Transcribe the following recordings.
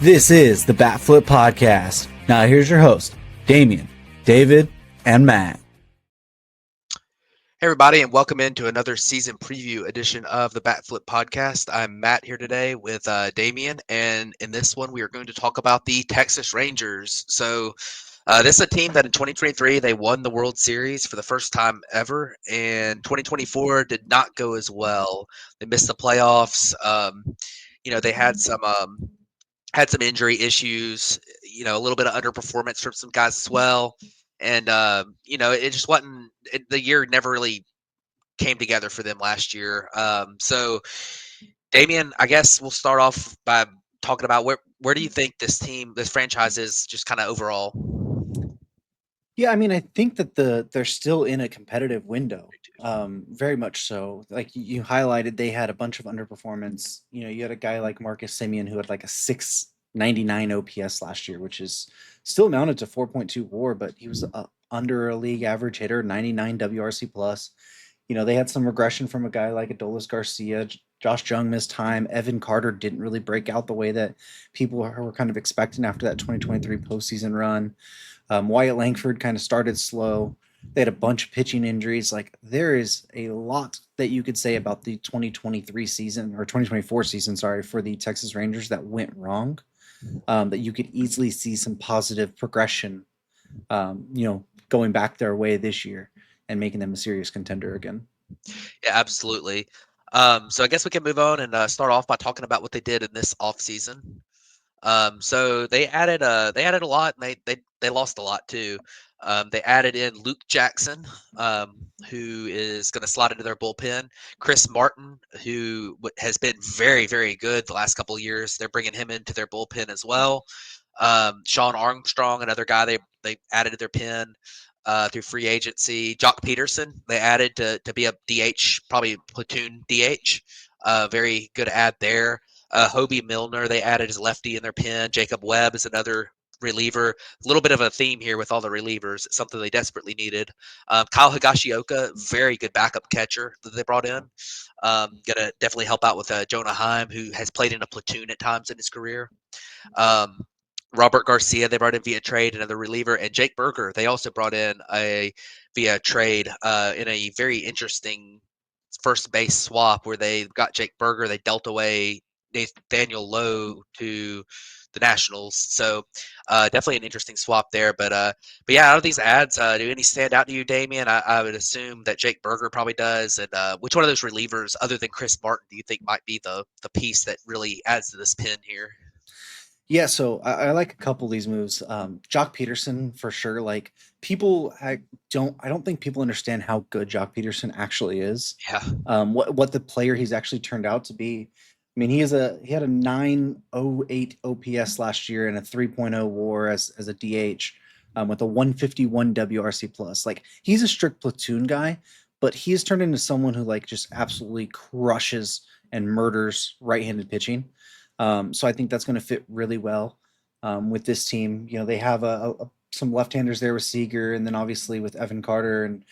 This is the Bat Flip Podcast. Now here's your host, Damien, David, and Matt. Hey everybody, and welcome into another season preview edition of the Bat Flip Podcast. I'm Matt here today with Damien, and in this one we are going to talk about the Texas Rangers. So this is a team that in 2023 they won the World Series for the first time ever, and 2024 did not go as well. They missed the playoffs. They had some injury issues. A little bit of underperformance from some guys as well. And it just wasn't. The year never really came together for them last year. So, Damien, I guess we'll start off by talking about where do you think this franchise is just kind of overall? Yeah, I mean, I think that they're still in a competitive window, very much so. Like you highlighted, they had a bunch of underperformance. You had a guy like Marcus Semien who had like a 699 OPS last year, which is still amounted to 4.2 WAR, but he was under a league average hitter, 99 WRC plus. They had some regression from a guy like Adolis Garcia. Josh Jung missed time. Evan Carter didn't really break out the way that people were kind of expecting after that 2023 postseason run. Wyatt Langford kind of started slow. They had a bunch of pitching injuries. Like there is a lot that you could say about the 2023 season or 2024 season, sorry, for the Texas Rangers that went wrong. That you could easily see some positive progression, going back their way this year and making them a serious contender again. Yeah, absolutely. So I guess we can move on and start off by talking about what they did in this offseason. So they added a lot, and they lost a lot too. They added in Luke Jackson, who is going to slot into their bullpen. Chris Martin, who has been very, very good the last couple of years. They're bringing him into their bullpen as well. Sean Armstrong, another guy they added to their pen through free agency. Jock Peterson, they added to be a DH, probably platoon DH. Very good add there. Hobie Milner, they added as lefty in their pen. Jacob Webb is another reliever. A little bit of a theme here with all the relievers. It's something they desperately needed. Kyle Higashioka, very good backup catcher that they brought in. Gonna definitely help out with Jonah Heim, who has played in a platoon at times in his career. Robert Garcia, they brought in via trade, another reliever, and Jake Berger, they also brought in via trade in a very interesting first base swap where they got Jake Berger, they dealt away Nathaniel Lowe to the Nationals. So definitely an interesting swap there. But yeah, out of these ads, do any stand out to you, Damien? I would assume that Jake Berger probably does. And which one of those relievers, other than Chris Martin, do you think might be the piece that really adds to this pin here? Yeah, so I like a couple of these moves. Jock Peterson for sure. Like I don't think people understand how good Jock Peterson actually is. Yeah. What the player he's actually turned out to be. I mean, he had a 908 OPS last year and a 3.0 WAR as a DH, with a 151 WRC plus. Like he's a strict platoon guy, but he's turned into someone who like just absolutely crushes and murders right-handed pitching. So I think that's going to fit really well with this team. They have some left-handers there with Seager, and then obviously with Evan Carter, and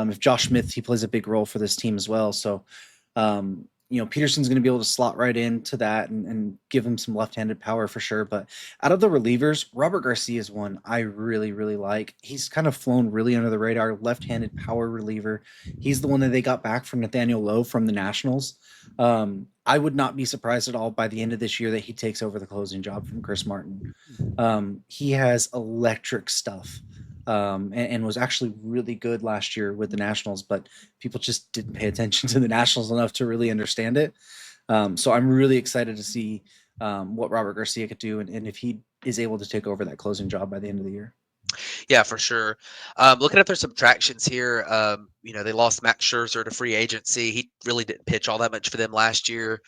if Josh Smith, he plays a big role for this team as well. So, Peterson's going to be able to slot right into that and give him some left-handed power for sure. But out of the relievers, Robert Garcia is one I really, really like. He's kind of flown really under the radar, left-handed power reliever. He's the one that they got back from Nathaniel Lowe from the Nationals. I would not be surprised at all by the end of this year that he takes over the closing job from Chris Martin. He has electric stuff, and was actually really good last year with the Nationals, but people just didn't pay attention to the Nationals enough to really understand it. So I'm really excited to see what Robert Garcia could do, and if he is able to take over that closing job by the end of the year. Yeah, for sure. Looking at their subtractions here, they lost Max Scherzer to free agency. He really didn't pitch all that much for them last year.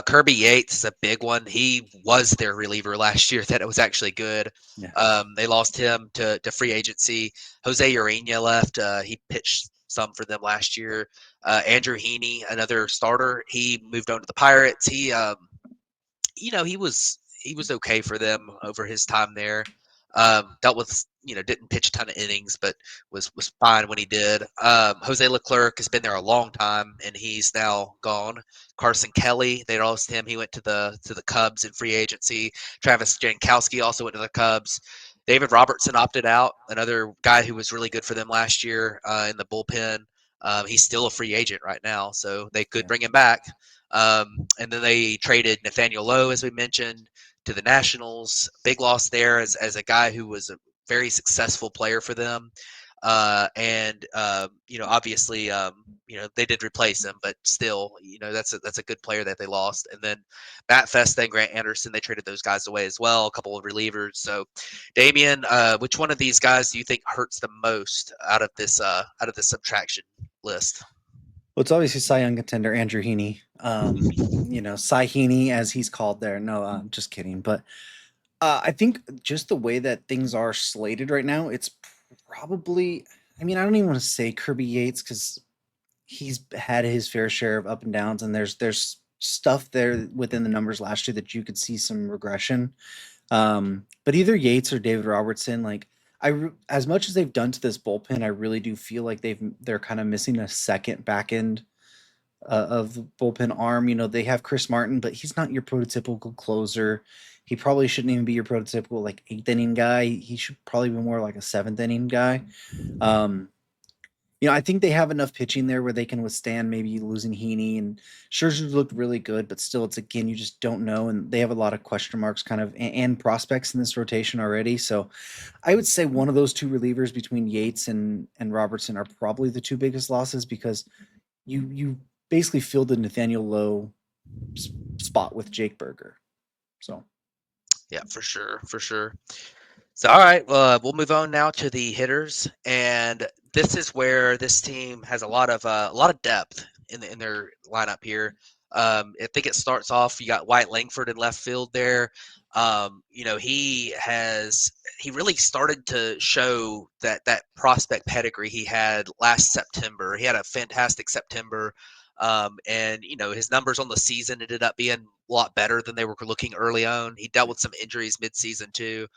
Kirby Yates is a big one. He was their reliever last year. That it was actually good. Yeah. They lost him to free agency. Jose Urena left. He pitched some for them last year. Andrew Heaney, another starter, he moved on to the Pirates. He was okay for them over his time there. Dealt with, didn't pitch a ton of innings, but was fine when he did. Jose Leclerc has been there a long time, and he's now gone. Carson Kelly, they lost him. He went to the Cubs in free agency. Travis Jankowski also went to the Cubs. David Robertson opted out, another guy who was really good for them last year in the bullpen. He's still a free agent right now, so they could Yeah. bring him back. And then they traded Nathaniel Lowe, as we mentioned, to the Nationals. Big loss there as a guy who was a very successful player for them. Obviously, they did replace him, but still, that's a good player that they lost. And then Matt Festa and Grant Anderson, they traded those guys away as well, a couple of relievers. So, Damien, which one of these guys do you think hurts the most out of this subtraction list? Well, it's obviously Cy Young contender Andrew Heaney. Cy Heaney, as he's called there. No, just kidding. But I think just the way that things are slated right now, it's probably. I mean, I don't even want to say Kirby Yates because he's had his fair share of up and downs, and there's stuff there within the numbers last year that you could see some regression. But either Yates or David Robertson, like as much as they've done to this bullpen, I really do feel like they're kind of missing a second back end of the bullpen arm. They have Chris Martin, but he's not your prototypical closer. He probably shouldn't even be your prototypical like eighth inning guy. He should probably be more like a seventh inning guy. Um, I think they have enough pitching there where they can withstand maybe losing Heaney, and Scherzer's looked really good, but still, it's again you just don't know, and they have a lot of question marks kind of and prospects in this rotation already. So, I would say one of those two relievers between Yates and Robertson are probably the two biggest losses because you basically filled the Nathaniel Lowe spot with Jake Berger. So Yeah, for sure, for sure. So, all right, we'll move on now to the hitters, and this is where this team has a lot of depth in their lineup here. I think it starts off. You got Wyatt Langford in left field there. He really started to show that prospect pedigree he had last September. He had a fantastic September. And his numbers on the season ended up being a lot better than they were looking early on. He dealt with some injuries midseason too.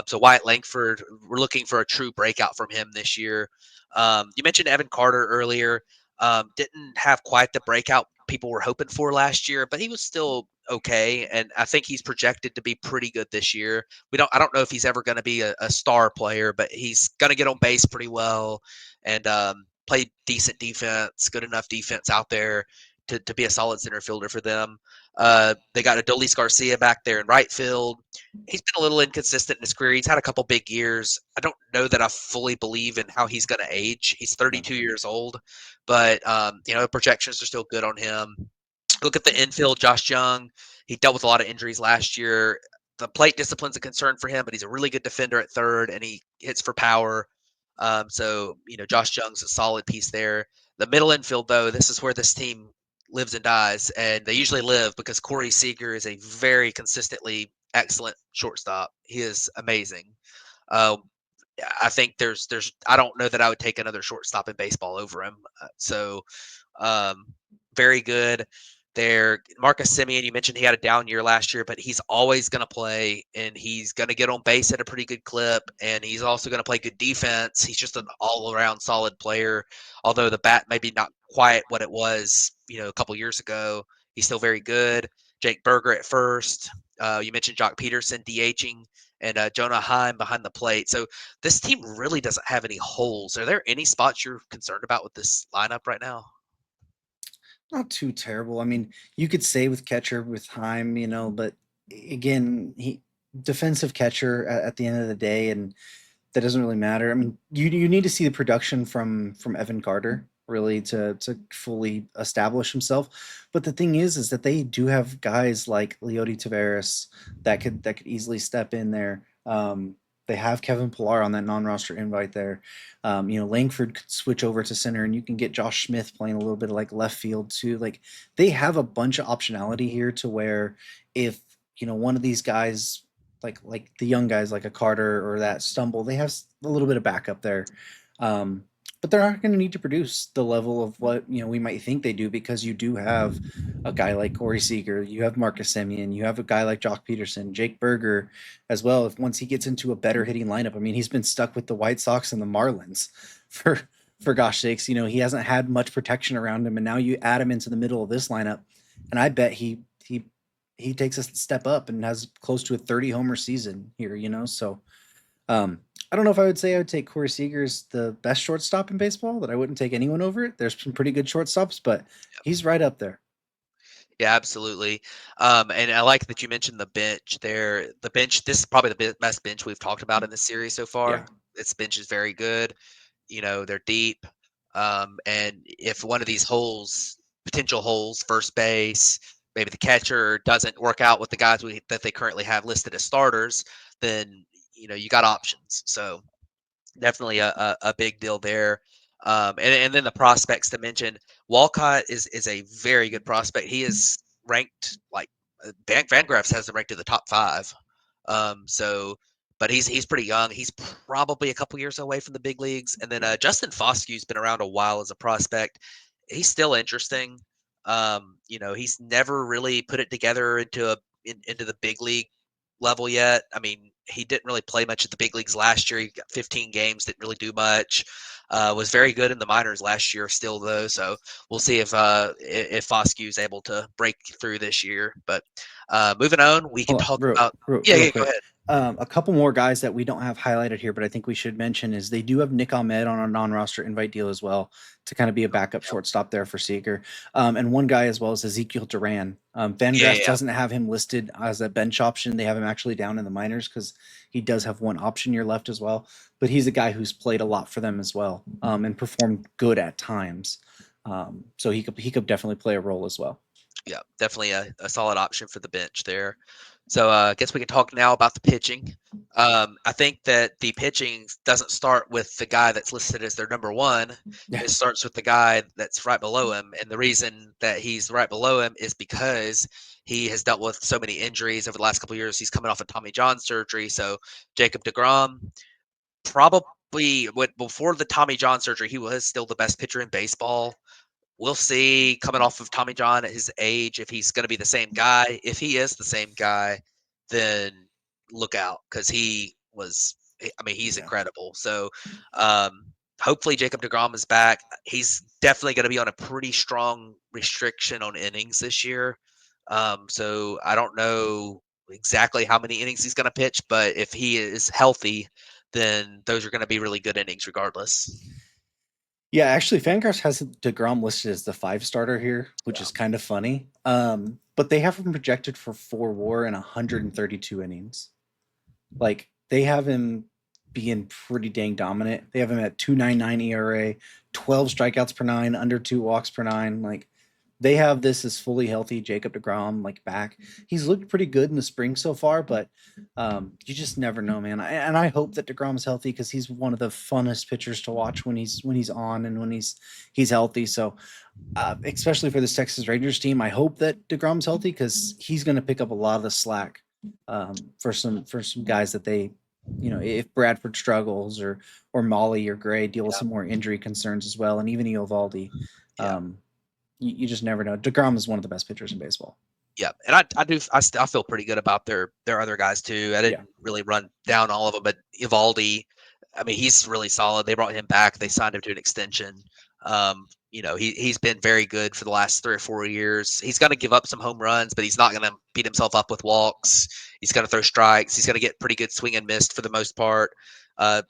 So Wyatt Langford, we're looking for a true breakout from him this year. You mentioned Evan Carter earlier. Didn't have quite the breakout people were hoping for last year, but he was still okay, and I think he's projected to be pretty good this year. I don't know if he's ever going to be a star player, but he's going to get on base pretty well and play decent defense, good enough defense out there to be a solid center fielder for them. They got Adolis Garcia back there in right field. He's been a little inconsistent in his career. He's had a couple big years. I don't know that I fully believe in how he's going to age. He's yeah. 32 years old, but the projections are still good on him. Look at the infield, Josh Young. He dealt with a lot of injuries last year. The plate discipline's a concern for him, but he's a really good defender at third, and he hits for power. Josh Young's a solid piece there. The middle infield, though, this is where this team lives and dies, and they usually live because Corey Seager is a very consistently excellent shortstop. He is amazing. Um, I think I don't know that I would take another shortstop in baseball over him. Um, Very good there. Marcus Semien, you mentioned he had a down year last year, but he's always going to play and he's going to get on base at a pretty good clip. And he's also going to play good defense. He's just an all around solid player. Although the bat maybe not quite what it was, a couple years ago, he's still very good. Jake Berger at first. You mentioned Jock Peterson DHing and Jonah Heim behind the plate. So this team really doesn't have any holes. Are there any spots you're concerned about with this lineup right now? Not too terrible. I mean, you could say with catcher with Heim, but again, he defensive catcher at the end of the day, and that doesn't really matter. I mean, you need to see the production from Evan Carter really to fully establish himself. But the thing is that they do have guys like Leody Taveras that could easily step in there. They have Kevin Pillar on that non-roster invite there. Langford could switch over to center, and you can get Josh Smith playing a little bit of like left field too. Like they have a bunch of optionality here to where if one of these guys like the young guys like a Carter or that stumble, they have a little bit of backup there. but they're not going to need to produce the level of what we might think they do, because you do have a guy like Corey Seager, you have Marcus Semien, you have a guy like Jock Peterson, Jake Berger as well. If once he gets into a better hitting lineup, I mean, he's been stuck with the White Sox and the Marlins for gosh sakes. He hasn't had much protection around him, and now you add him into the middle of this lineup, and I bet he takes a step up and has close to a 30 homer season here. So I don't know if I would say I would take Corey Seager as the best shortstop in baseball, that I wouldn't take anyone over it. There's some pretty good shortstops, but he's right up there. Yeah, absolutely. And I like that you mentioned the bench there. The bench, this is probably the best bench we've talked about in this series so Yeah. far. This bench is very good. They're deep. And if one of these potential holes, first base, maybe the catcher doesn't work out with the guys that they currently have listed as starters, then you got options. So definitely a big deal there. And then the prospects to mention, Walcott is a very good prospect. He is ranked like Fangraphs has him ranked in the top 5. So, but he's pretty young. He's probably a couple years away from the big leagues. And then Justin Foskew's been around a while as a prospect. He's still interesting. He's never really put it together into the big league level yet. I mean, he didn't really play much at the big leagues last year. He got 15 games, didn't really do much. Was very good in the minors last year, still though. So we'll see if Foscue is able to break through this year. But moving on, we can Hold on, talk about. Yeah, real yeah, go quick. ahead. A couple more guys that we don't have highlighted here, but I think we should mention is they do have Nick Ahmed on a non-roster invite deal as well, to kind of be a backup Yep. shortstop there for Seager. And one guy as well is Ezekiel Duran. Yeah, yeah, Fangraphs yeah. doesn't have him listed as a bench option. They have him actually down in the minors because he does have one option year left as well. But he's a guy who's played a lot for them as well, and performed good at times. So he could definitely play a role as well. Yeah, definitely a solid option for the bench there. So I guess we can talk now about the pitching. I think that the pitching doesn't start with the guy that's listed as their number one. Yeah. It starts with the guy that's right below him. And the reason that he's right below him is because he has dealt with so many injuries over the last couple of years. He's coming off of Tommy John surgery. So Jacob deGrom, before the Tommy John surgery, he was still the best pitcher in baseball. We'll see coming off of Tommy John at his age if he's going to be the same guy. If he is the same guy, then look out, because he's Yeah. incredible. So um, hopefully Jacob deGrom is back. He's definitely going to be on a pretty strong restriction on innings this year. So I don't know exactly how many innings he's going to pitch, but if he is healthy, then those are going to be really good innings regardless. Yeah, actually, Fangraphs has DeGrom listed as the 5 starter here, which Yeah. is kind of funny. But they have him projected for 4 WAR and 132 innings. Like, they have him being pretty dang dominant. They have him at 2.99 ERA, 12 strikeouts per 9, under 2 walks per 9. Like, they have this as fully healthy Jacob deGrom back. He's looked pretty good in the spring so far, but you just never know, man. And I hope that deGrom's healthy, because he's one of the funnest pitchers to watch when he's on and when he's healthy. So especially for this Texas Rangers team, I hope that deGrom's healthy, because he's going to pick up a lot of the slack for some guys that they. If Bradford struggles, or Molly or Gray deal with Yeah. some more injury concerns as well, and even Eovaldi, Yeah. you just never know. DeGrom is one of the best pitchers in baseball. Yeah, and I feel pretty good about their other guys too. I Yeah. didn't really run down all of them, but Eovaldi, I mean, he's really solid. They brought him back. They signed him to an extension. He's been very good for the last 3 or 4 years. He's going to give up some home runs, but he's not going to beat himself up with walks. He's going to throw strikes. He's going to get pretty good swing and miss for the most part.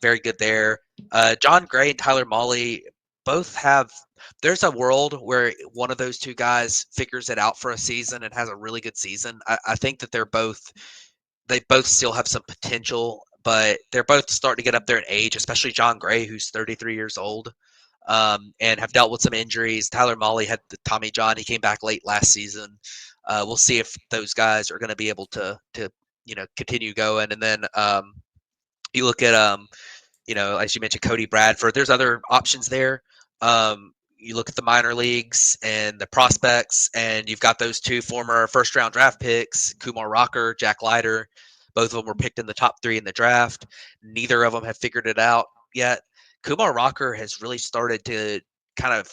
Very good there. John Gray and Tyler Mahle both have. There's a world where one of those two guys figures it out for a season and has a really good season. I think that they both still have some potential, but they're both starting to get up there in age, especially John Gray, who's 33 years old, and have dealt with some injuries. Tyler Mahle had the Tommy John. He came back late last season. We'll see if those guys are going to be able to continue going. And then you look at as you mentioned, Cody Bradford. There's other options there. You look at the minor leagues and the prospects, and you've got those two former first-round draft picks, Kumar Rocker, Jack Leiter. Both of them were picked in the top 3 in the draft. Neither of them have figured it out yet. Kumar Rocker has really started to kind of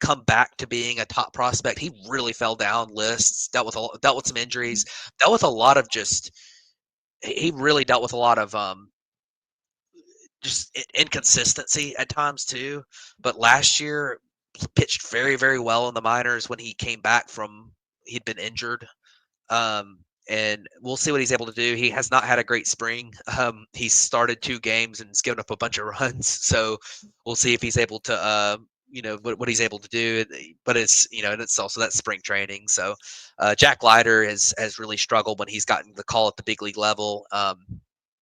come back to being a top prospect. He really fell down lists, dealt with some injuries, dealt with a lot of just he really dealt with a lot of just inconsistency at times too. But last year pitched very, very well in the minors when he came back from he'd been injured. Um, and we'll see what he's able to do. He has not had a great spring. He started 2 games and has given up a bunch of runs. So we'll see if he's able to, what he's able to do. But and it's also that spring training. So Jack Leiter has really struggled when he's gotten the call at the big league level.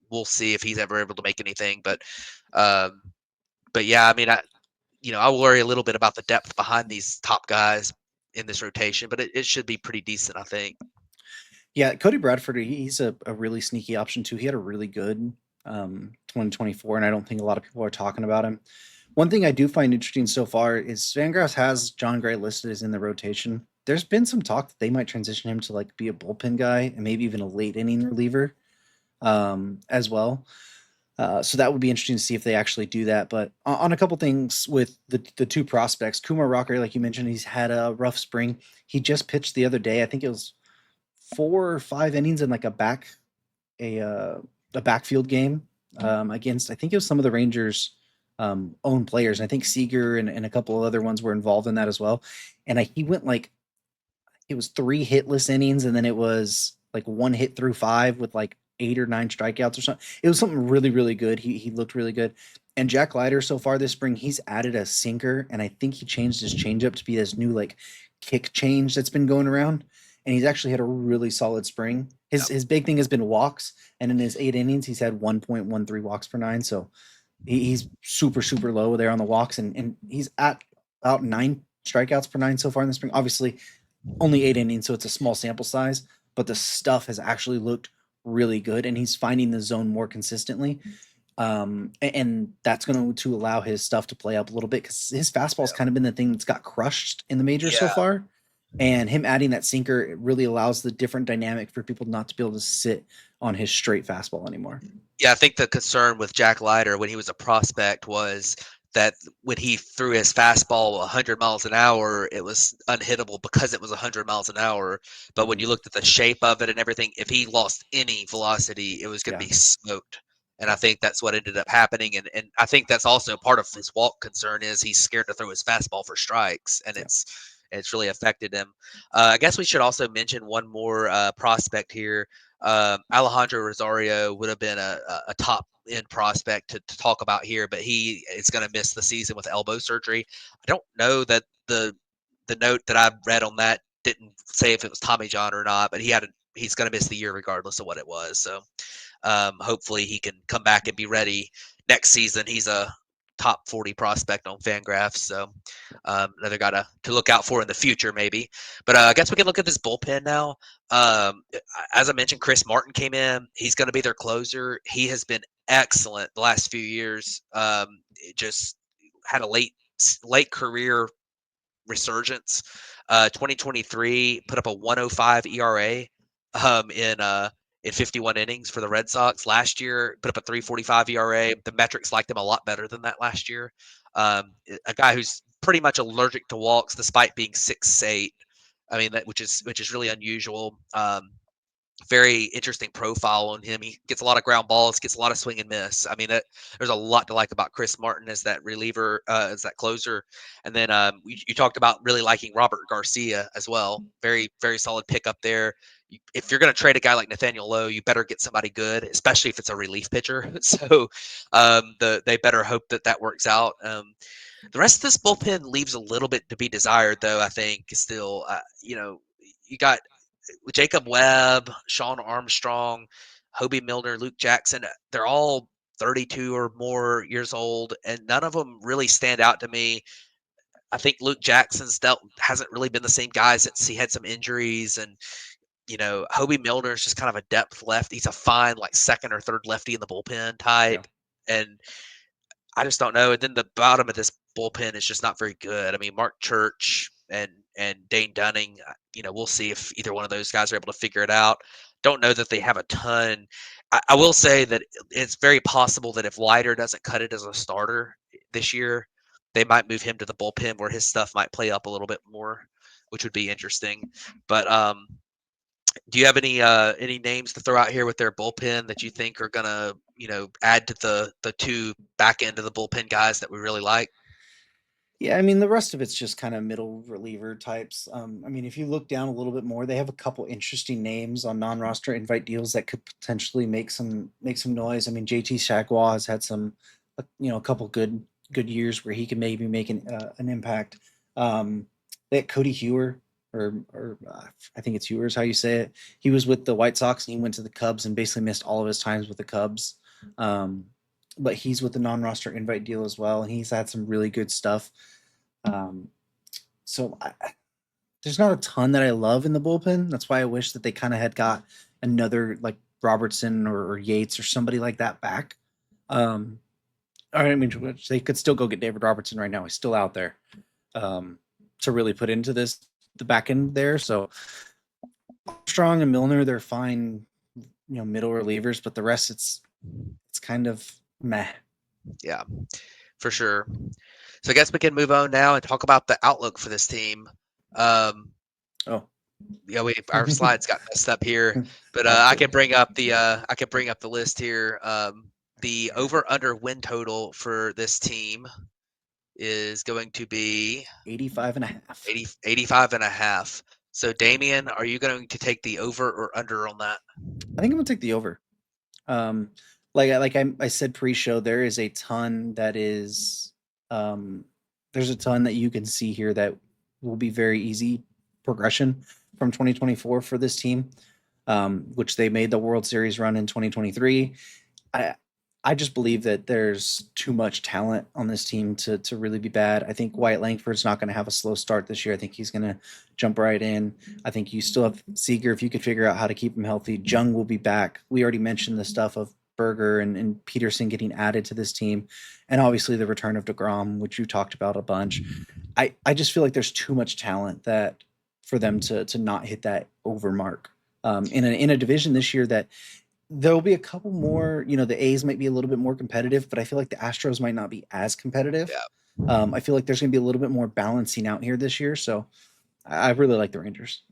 We'll see if he's ever able to make anything. Um, but yeah, I mean, I worry a little bit about the depth behind these top guys in this rotation, but it should be pretty decent, I think. Yeah, Cody Bradford, he's a really sneaky option too. He had a really good 2024, and I don't think a lot of people are talking about him. One thing I do find interesting so far is Fangraphs has John Gray listed as in the rotation. There's been some talk that they might transition him to like be a bullpen guy and maybe even a late inning reliever as well. So that would be interesting to see if they actually do that. But on a couple things with the two prospects, Kumar Rocker, like you mentioned, he's had a rough spring. He just pitched the other day. I think it was 4 or 5 innings in like a uh, a backfield game against, I think it was some of the Rangers own players. And I think Seager and a couple of other ones were involved in that as well. And he went like, it was 3 hitless innings, and then it was like 1 hit through 5 with like 8 or 9 strikeouts or something. It was something really, really good. He looked really good. And Jack Leiter so far this spring, he's added a sinker, and I think he changed his changeup to be this new like kick change that's been going around. And he's actually had a really solid spring. His Yep. his big thing has been walks, and in his 8 innings, he's had 1.13 walks per nine. So he's super, super low there on the walks, and he's at about 9 strikeouts per nine so far in the spring. Obviously, only 8 innings, so it's a small sample size, but the stuff has actually looked really good, and he's finding the zone more consistently. And that's going to allow his stuff to play up a little bit because his fastball's kind of been the thing that's got crushed in the majors so Yeah. far. And him adding that sinker, it really allows the different dynamic for people not to be able to sit on his straight fastball anymore. Yeah, I think the concern with Jack Leiter when he was a prospect was that when he threw his fastball 100 miles an hour, it was unhittable because it was 100 miles an hour. But when you looked at the shape of it and everything, if he lost any velocity, it was going to Yeah. be smoked. And I think that's what ended up happening. And I think that's also part of his walk concern is he's scared to throw his fastball for strikes, and Yeah. it's really affected him. I guess we should also mention one more prospect here. Alejandro Rosario would have been a top end prospect to talk about here, but he is going to miss the season with elbow surgery. I don't know that the note that I read on that didn't say if it was Tommy John or not, but he's going to miss the year regardless of what it was. So hopefully he can come back and be ready next season. He's a top 40 prospect on Fangraphs, so another guy to look out for in the future, maybe. But I guess we can look at this bullpen now. As I mentioned, Chris Martin came in. He's going to be their closer. He has been excellent the last few years. Just had a late career resurgence. 2023 put up a 105 ERA in 51 innings for the Red Sox. Last year put up a 3.45 ERA. The metrics liked him a lot better than that last year. A guy who's pretty much allergic to walks despite being 6'8". I mean which is really unusual. Very interesting profile on him. He gets a lot of ground balls, gets a lot of swing and miss. I mean, there's a lot to like about Chris Martin as that reliever, as that closer. And then you talked about really liking Robert Garcia as well. Very, very solid pickup there. If you're going to trade a guy like Nathaniel Lowe, you better get somebody good, especially if it's a relief pitcher. So they better hope that works out. The rest of this bullpen leaves a little bit to be desired, though. I think still, you got Jacob Webb, Sean Armstrong, Hobie Milner, Luke Jackson. They're all 32 or more years old, and none of them really stand out to me. I think Luke Jackson's hasn't really been the same guy since he had some injuries, and Hobie Milner is just kind of a depth left. He's a fine like second or third lefty in the bullpen Yeah. type, and I just don't know. And then the bottom of this bullpen is just not very good. I mean, Mark Church and Dane Dunning, we'll see if either one of those guys are able to figure it out. Don't know that they have a ton. I will say that it's very possible that if Leiter doesn't cut it as a starter this year, they might move him to the bullpen where his stuff might play up a little bit more, which would be interesting. But do you have any names to throw out here with their bullpen that you think are gonna add to the two back end of the bullpen guys that we really like? Yeah, I mean the rest of it's just kind of middle reliever types. I mean, if you look down a little bit more, they have a couple interesting names on non-roster invite deals that could potentially make some noise. I mean, JT Shagwell has had a couple good years where he can maybe make an impact. They had Cody Hewer, or I think it's Hewer is how you say it. He was with the White Sox and he went to the Cubs and basically missed all of his times with the Cubs. Um, but he's with the non-roster invite deal as well, and he's had some really good stuff. Um, so there's not a ton that I love in the bullpen. That's why I wish that they kind of had got another like Robertson or Yates or somebody like that back. Um, I mean, they could still go get David Robertson right now. He's still out there to really put into the back end there. So Strong and Milner, they're fine, middle relievers, but the rest it's kind of meh. Yeah, for sure. So I guess we can move on now and talk about the outlook for this team. Um, Oh, yeah, our slides got messed up here, but that's I good. can bring up the list here. The over under win total for this team is going to be 85 and a half. 85 and a half. So Damien, are you going to take the over or under on that? I think I'm gonna take the over. Um, like I said pre-show, there is a ton that is there's a ton that you can see here that will be very easy progression from 2024 for this team, which they made the World Series run in 2023. I I just believe that there's too much talent on this team to really be bad. I think Wyatt Langford's not going to have a slow start this year. I think he's going to jump right in. I think you still have Seager if you could figure out how to keep him healthy. Jung will be back. We already mentioned the stuff of Berger and Peterson getting added to this team, and obviously the return of deGrom, which you talked about a bunch. I just feel like there's too much talent that for them to not hit that over mark in a division this year that there'll be a couple more. The A's might be a little bit more competitive, but I feel like the Astros might not be as competitive. Yeah. I feel like there's going to be a little bit more balancing out here this year, so I really like the Rangers.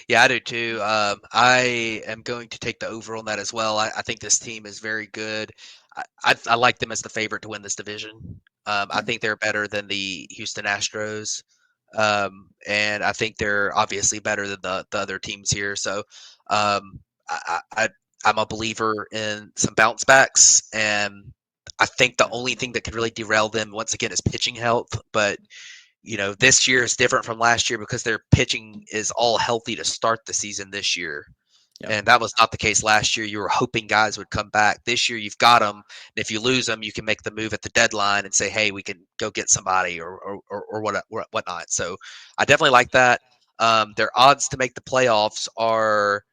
Yeah, I do too. I am going to take the over on that as well. I think this team is very good. I like them as the favorite to win this division. I Yeah, think they're better than the Houston Astros, and I think they're obviously better than the other teams here. So um, I'm a believer in some bounce backs, and I think the yeah, only thing that could really derail them once again is pitching health. But this year is different from last year because their pitching is all healthy to start the season this year. yeah, And that was not the case last year. You were hoping guys would come back. This year, you've got them. And if you lose them, you can make the move at the deadline and say, "Hey, we can go get somebody," or whatnot. So, I definitely like that. Their odds to make the playoffs are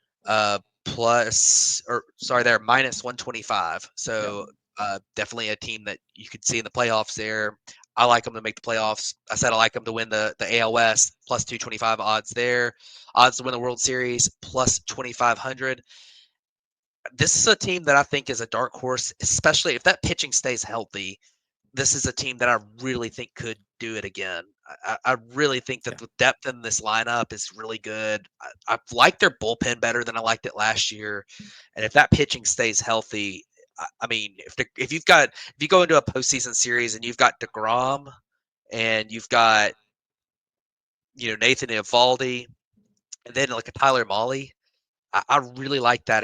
they're minus 125. yeah, So, definitely a team that you could see in the playoffs there. I like them to make the playoffs. I said I like them to win the AL West plus 225 odds there. Odds to win the World Series plus 2,500. This is a team that I think is a dark horse, especially if that pitching stays healthy. This is a team that I really think could do it again. I really think that yeah. the depth in this lineup is really good. I like their bullpen better than I liked it last year, and if that pitching stays healthy, I mean, if you go into a postseason series and you've got deGrom and you've got Nathan Eovaldi, and then like a Tyler Mahle, I really like that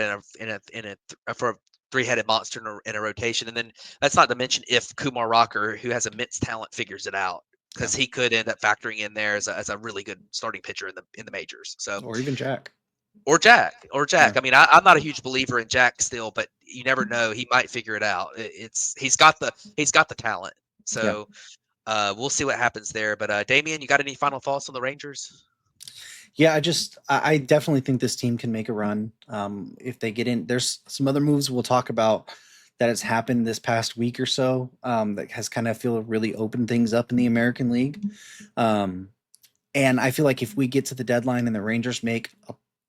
for a three-headed monster in a rotation. And then that's not to mention if Kumar Rocker, who has immense talent, figures it out Yeah. because he could end up factoring in there as a really good starting pitcher in the majors. So Or even Jack. or Jack. Yeah, I mean, I'm not a huge believer in Jack still, but you never know. He might figure it out. He's got the talent. yeah. So we'll see what happens there. But Damien, you got any final thoughts on the Rangers? Yeah, I definitely think this team can make a run. If they get in, there's some other moves we'll talk about that has happened this past week or so that has kind of feel really opened things up in the American League. Um, and I feel like if we get to the deadline and the Rangers make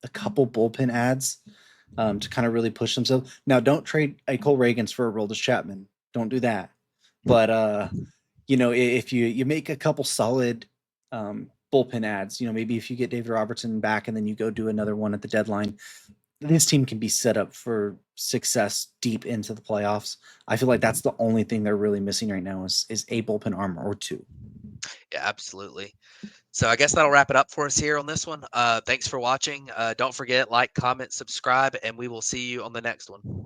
a couple bullpen ads, to kind of really push themselves. Now, don't trade a Cole Reagans for a Roldis Chapman. Don't do that. But if you make a couple solid bullpen ads, maybe if you get David Robertson back and then you go do another one at the deadline, this team can be set up for success deep into the playoffs. I feel like that's the only thing they're really missing right now is a bullpen arm or two. Yeah, absolutely. So I guess that'll wrap it up for us here on this one. Thanks for watching. Don't forget, like, comment, subscribe, and we will see you on the next one.